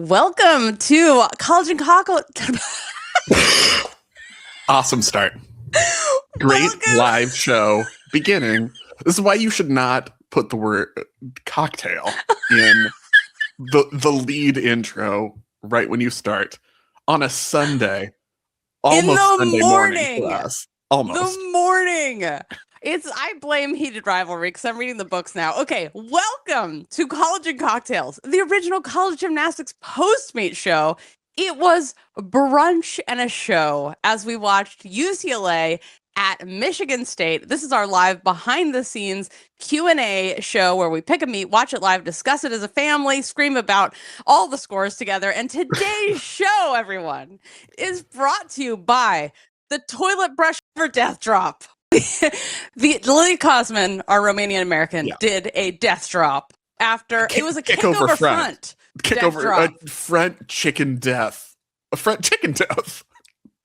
Welcome to College and Cockle. Awesome start. Great Welcome. live show beginning. This is why you should not put the word cocktail in the lead intro right when you start on a Sunday. In Almost the Sunday morning for us. Almost. The morning. I blame heated rivalry because I'm reading the books now. Okay, welcome to College and Cocktails, the original college gymnastics post-meet show. It was brunch and a show as we watched UCLA at Michigan State. This is our live behind-the-scenes Q&A show where we pick a meet, watch it live, discuss it as a family, scream about all the scores together. And today's show, everyone, is brought to you by the toilet brush for death drop. The Lily Cosman, our Romanian American, did a death drop after it was a kick over front. Kick over a front chicken death. A front chicken death.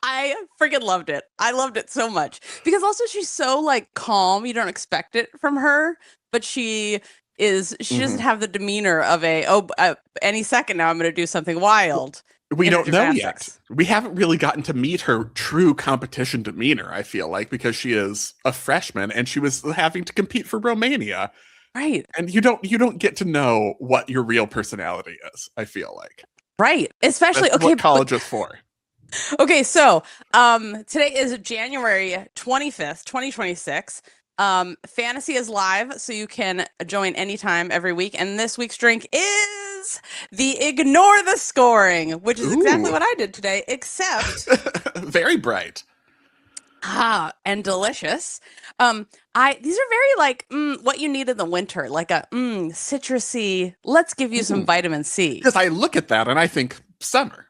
I freaking loved it. I loved it so much because also she's so like calm. You don't expect it from her, but she doesn't have the demeanor of any second now I'm going to do something wild. We don't know yet. We haven't really gotten to meet her true competition demeanor, I feel like, because she is a freshman and she was having to compete for Romania. Right. And you don't get to know what your real personality is, I feel like. Right. Especially That's what college is for. Okay, so today is January 25th, 2026. Fantasy is live, so you can join anytime every week. And this week's drink is the Ignore the Scoring, which is exactly what I did today, except very bright. And delicious. These are very like what you need in the winter, like a citrusy. Let's give you some vitamin C. Because I look at that and I think summer.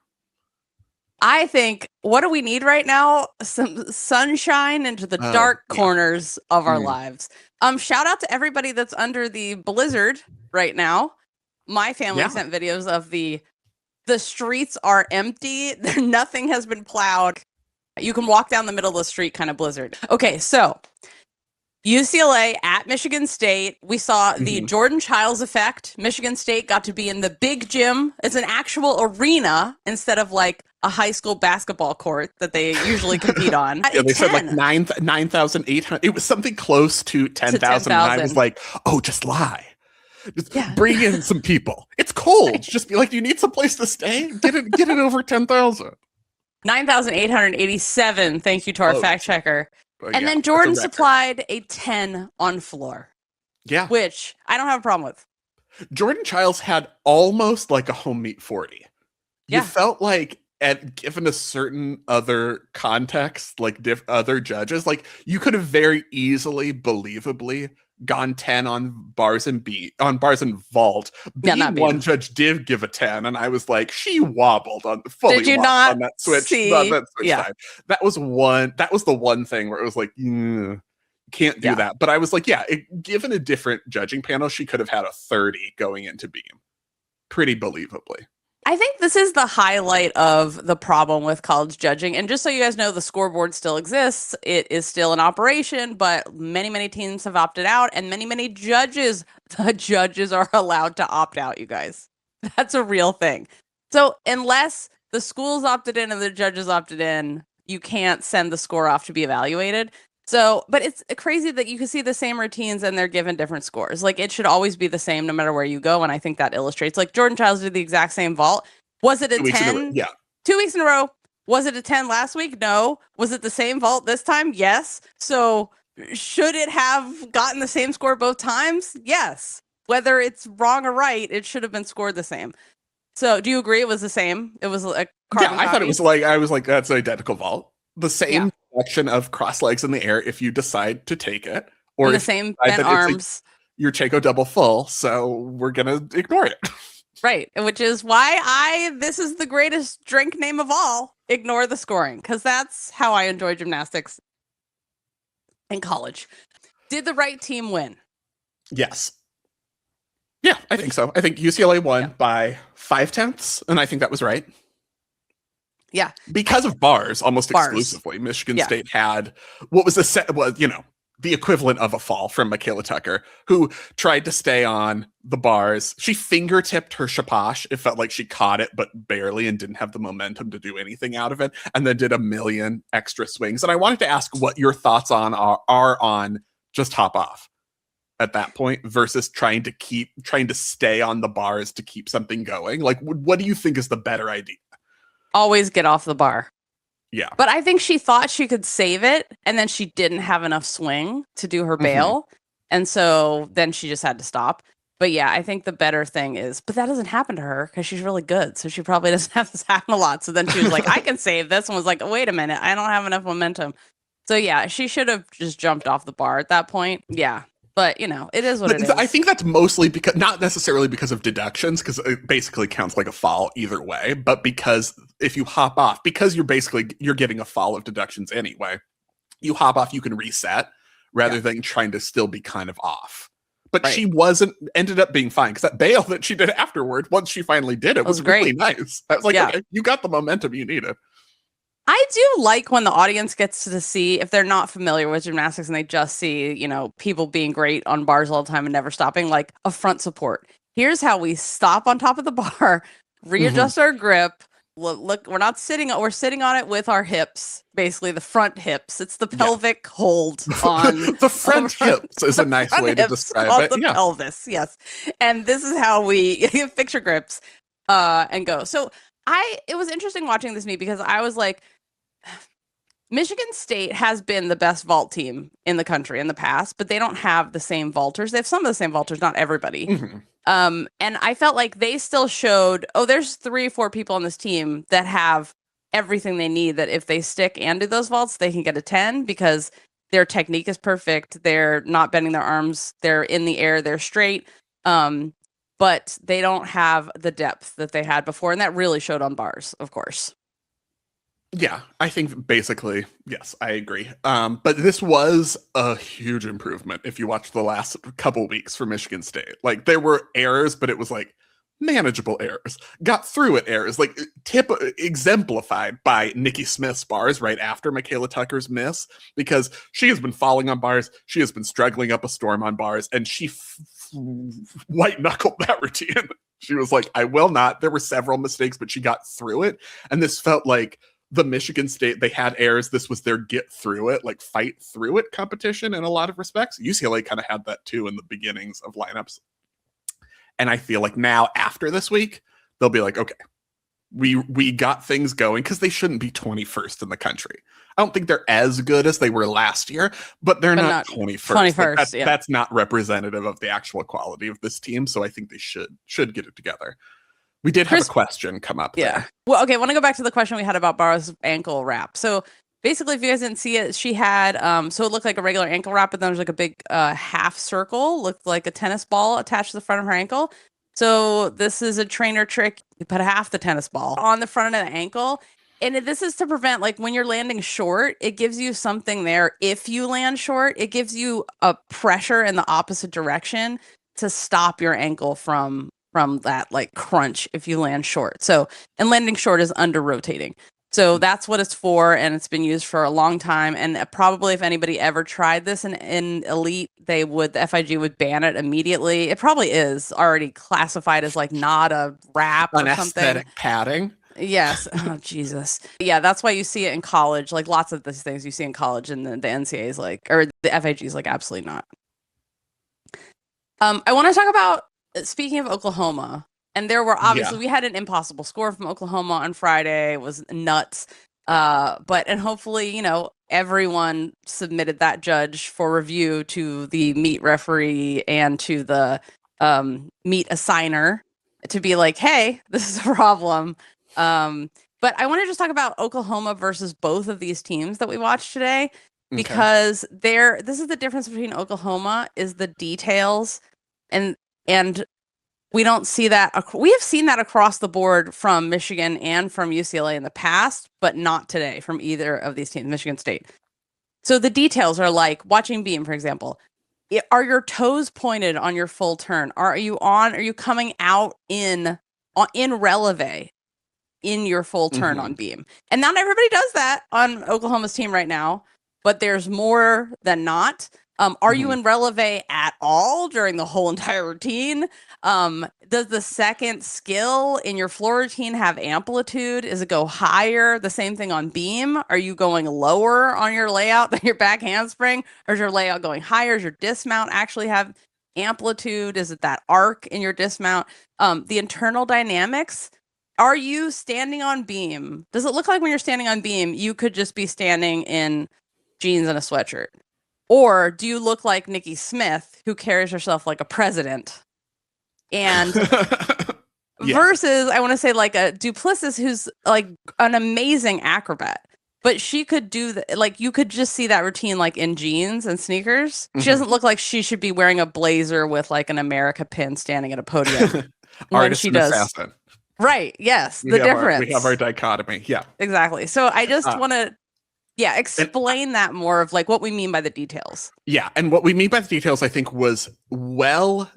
I think, what do we need right now? Some sunshine into the dark corners of our lives. Shout out to everybody that's under the blizzard right now. My family sent videos of the streets are empty. Nothing has been plowed. You can walk down the middle of the street kind of blizzard. Okay, so UCLA at Michigan State. We saw the Jordan Childs effect. Michigan State got to be in the big gym. It's an actual arena instead of like a high school basketball court that they usually compete on. Yeah, they said like 9,800. It was something close to 10,000. And I was like, oh, just lie. Just bring in some people. It's cold. Just be like, do you need some place to stay? Get it over 10,000. 9,887. Thank you to our fact checker. And then Jordan supplied a 10 on floor. Yeah. Which I don't have a problem with. Jordan Childs had almost like a home meet 40. You felt like, given a certain other context, like other judges, like you could have very easily, believably gone 10 on bars and vault. One judge did give a 10, and I was like, she wobbled on fully did you not on that switch. See? On that switch time. That was the one thing where it was like, can't do that. But I was like, given a different judging panel, she could have had a 30 going into beam. Pretty believably. I think this is the highlight of the problem with college judging. And just so you guys know, the scoreboard still exists. It is still in operation, but many, many teams have opted out, and many, many judges are allowed to opt out, you guys. That's a real thing. So unless the schools opted in and the judges opted in, you can't send the score off to be evaluated. So, but it's crazy that you can see the same routines and they're given different scores. Like, it should always be the same no matter where you go. And I think that illustrates, like, Jordan Childs did the exact same vault. Was it a 10? 2 weeks in a row. Was it a 10 last week? No. Was it the same vault this time? Yes. So should it have gotten the same score both times? Yes. Whether it's wrong or right, it should have been scored the same. So do you agree it was the same? It was a carbon I thought it was like, I was like, that's an identical vault. The same section of cross legs in the air if you decide to take it, or the same bent arms. Your Chaco double full, so we're gonna ignore it. Right, which is why this is the greatest drink name of all. Ignore the scoring, because that's how I enjoy gymnastics in college. Did the right team win? Yes. Yeah, I think so. I think UCLA won by 0.5, and I think that was right. Yeah. Because of bars, almost exclusively. Michigan State had what was the set was, the equivalent of a fall from Michaela Tucker, who tried to stay on the bars. She fingertipped her shaposh. It felt like she caught it, but barely, and didn't have the momentum to do anything out of it, and then did a million extra swings. And I wanted to ask what your thoughts are on just hop off at that point versus trying to stay on the bars to keep something going. Like, what do you think is the better idea? Always get off the bar. Yeah. But I think she thought she could save it, and then she didn't have enough swing to do her bail. And so then she just had to stop. But yeah, I think the better thing is, but that doesn't happen to her because she's really good. So she probably doesn't have this happen a lot. So then she was like, I can save this, and was like, wait a minute, I don't have enough momentum. So yeah, she should have just jumped off the bar at that point. Yeah. But, you know, it is what it is. I think that's mostly because, not necessarily because of deductions, because it basically counts like a fall either way, but because if you hop off, because you're getting a fall of deductions anyway, you hop off, you can reset rather than trying to still be kind of off. But she ended up being fine, because that bail that she did afterward, once she finally did it, was really nice. I was like, okay, you got the momentum you needed. I do like when the audience gets to see, if they're not familiar with gymnastics and they just see, you know, people being great on bars all the time and never stopping, like a front support. Here's how we stop on top of the bar, readjust our grip. Look, we're sitting on it with our hips, basically the front hips. It's the pelvic hold on the front hips is a nice way to describe it. The pelvis, yes. And this is how we fix your grips and go. So it was interesting watching this meet, because I was like, Michigan State has been the best vault team in the country in the past, but they don't have the same vaulters. They have some of the same vaulters, not everybody. And I felt like they still showed, there's 3 or 4 people on this team that have everything they need, that if they stick and do those vaults, they can get a 10, because their technique is perfect. They're not bending their arms. They're in the air. They're straight. But they don't have the depth that they had before. And that really showed on bars, of course. Yeah, I think basically, yes, I agree. But this was a huge improvement if you watch the last couple weeks for Michigan State. Like, there were errors, but it was like manageable errors. Got through it errors, like exemplified by Nikki Smith's bars right after Michaela Tucker's miss, because she has been falling on bars. She has been struggling up a storm on bars, and she white knuckled that routine. She was like, I will not. There were several mistakes, but she got through it. And this felt like the Michigan State, they had errors. This was their get through it, like fight through it competition in a lot of respects. UCLA kind of had that too in the beginnings of lineups. And I feel like now after this week, they'll be like, okay, we got things going, because they shouldn't be 21st in the country. I don't think they're as good as they were last year, but they're not 21st. 21st, like that's not representative of the actual quality of this team. So I think they should get it together. We did have a question come up. Yeah. There. Well, okay. I want to go back to the question we had about Barra's ankle wrap. So basically, if you guys didn't see it, she had, so it looked like a regular ankle wrap, but then there's like a big half circle, looked like a tennis ball attached to the front of her ankle. So this is a trainer trick. You put half the tennis ball on the front of the ankle. And this is to prevent, like, when you're landing short, it gives you something there. If you land short, it gives you a pressure in the opposite direction to stop your ankle from that, like, crunch if you land short. So, and landing short is under rotating. So that's what it's for, and it's been used for a long time. And probably if anybody ever tried this in Elite, the FIG would ban it immediately. It probably is already classified as like not a wrap or something. Aesthetic padding. Yes. Oh, Jesus. Yeah, that's why you see it in college. Like, lots of these things you see in college, and the NCAA is like, or the FIG is like, absolutely not. I want to talk about, speaking of Oklahoma, and there were obviously, we had an impossible score from Oklahoma on Friday. It was nuts. And hopefully, you know, everyone submitted that judge for review to the meet referee and to the meet assigner to be like, hey, this is a problem. But I want to just talk about Oklahoma versus both of these teams that we watched today, because this is the difference between Oklahoma is the details, and we don't see that. We have seen that across the board from Michigan and from UCLA in the past, but not today from either of these teams, Michigan State. So the details are like watching beam, for example. Are your toes pointed on your full turn? Are you coming out in releve in your full turn on beam? And not everybody does that on Oklahoma's team right now, but there's more than not. Are you Mhm. in releve at all during the whole entire routine? Does the second skill in your floor routine have amplitude? Does it go higher? The same thing on beam. Are you going lower on your layout than your back handspring? Or is your layout going higher? Does your dismount actually have amplitude? Is it that arc in your dismount? The internal dynamics. Are you standing on beam? Does it look like when you're standing on beam, you could just be standing in jeans and a sweatshirt? Or do you look like Nikki Smith, who carries herself like a president? And Yeah. versus, I want to say like a Duplessis, who's like an amazing acrobat, but she could do like you could just see that routine like in jeans and sneakers. She Mhm. doesn't look like she should be wearing a blazer with like an America pin standing at a podium when Artist she and does. assassin. Right. Yes. We The have our difference. dichotomy. Yeah. Exactly. So I just Uh, want to, yeah, and explain that more of like what we mean by the details. Yeah, and what we mean by the details, I think, was well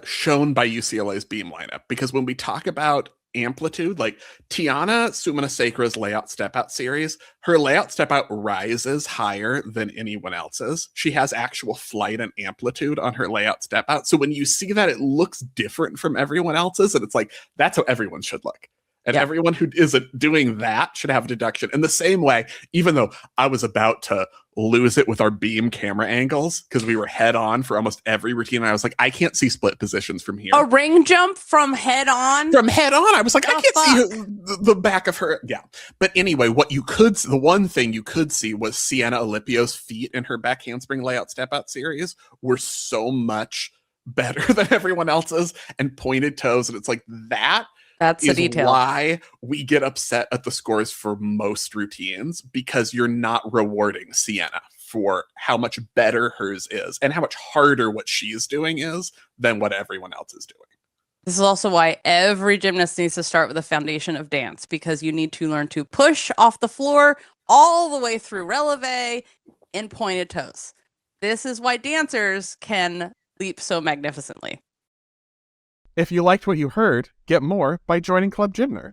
shown by UCLA's beam lineup. Because when we talk about amplitude, like Tiana Sumana Sacra's layout step out series, her layout step out rises higher than anyone else's. She has actual flight and amplitude on her layout step out. So when you see that, it looks different from everyone else's, and it's like that's how everyone should look. And Yeah. everyone who isn't doing that should have a deduction. In the same way, even though I was about to lose it with our beam camera angles because we were head on for almost every routine. And I was like, I can't see split positions from A here. ring jump from head on? From head on, I was like, I The can't see fuck? the back of her. Yeah. But anyway, the one thing you could see was Sienna Alipio's feet in her back handspring layout step out series were so much better than everyone else's and pointed toes. And it's like that That's the is detail. why we get upset at the scores for most routines because you're not rewarding Sienna for how much better hers is and how much harder what she's doing is than what everyone else is doing. This is also why every gymnast needs to start with a foundation of dance, because you need to learn to push off the floor all the way through releve in pointed toes. This is why dancers can leap so magnificently. If you liked what you heard, get more by joining Club Gym Nerd.